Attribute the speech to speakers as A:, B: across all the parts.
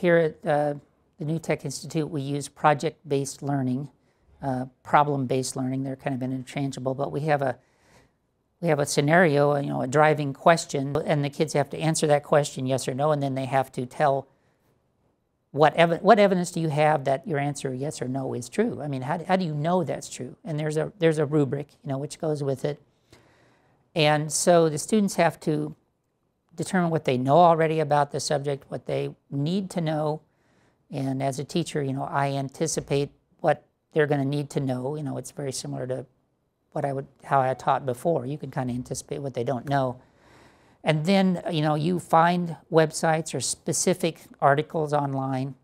A: here at the New Tech Institute, we use project-based learning, problem-based learning. They're kind of interchangeable, but we have a scenario, a driving question, and the kids have to answer that question, yes or no, and then they have to tell what evidence do you have that your answer yes or no is true. I mean, how do you know that's true? And there's a rubric, which goes with it. And so the students have to determine what they know already about the subject, what they need to know, and as a teacher, I anticipate what they're going to need to know. It's very similar to how I taught before. You can kind of anticipate what they don't know. And then, you find websites or specific articles online.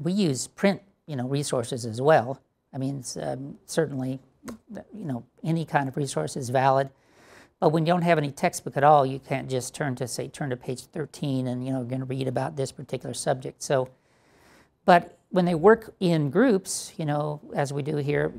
A: We use print, resources as well. I mean, certainly, any kind of resource is valid. But when you don't have any textbook at all, you can't just turn to page 13 and, you're going to read about this particular subject. So, but when they work in groups, as we do here,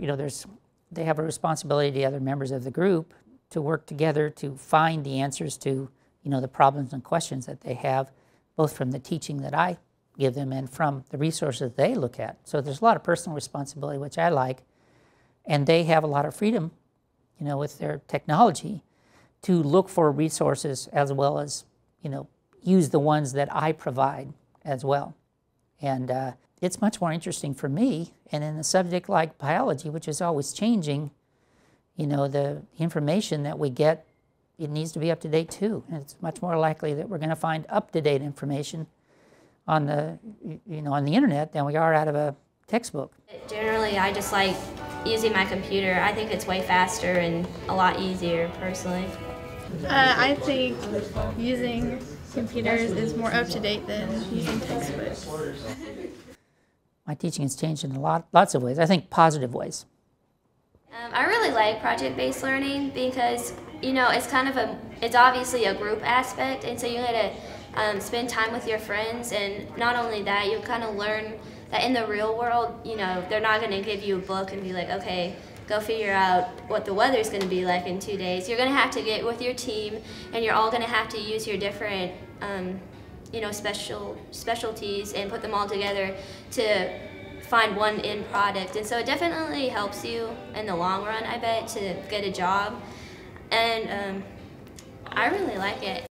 A: they have a responsibility to the other members of the group to work together to find the answers to, the problems and questions that they have, both from the teaching that I give them and from the resources they look at. So there's a lot of personal responsibility, which I like, and they have a lot of freedom, with their technology to look for resources as well as, use the ones that I provide as well. And it's much more interesting for me, and in a subject like biology, which is always changing, the information that we get, it needs to be up to date too. And it's much more likely that we're going to find up-to-date information on the, on the internet than we are out of a textbook.
B: Generally, I just like using my computer. I think it's way faster and a lot easier, personally.
C: I think using computers is more up-to-date than using textbooks.
A: My teaching has changed in lots of ways, I think positive ways.
B: I really like project-based learning because, it's obviously a group aspect, and so you get to spend time with your friends, and not only that, you kind of learn that in the real world, they're not going to give you a book and be like, okay, go figure out what the weather's going to be like in 2 days. You're going to have to get with your team, and you're all going to have to use your different specialties and put them all together to find one end product. And so it definitely helps you in the long run, I bet, to get a job. And I really like it.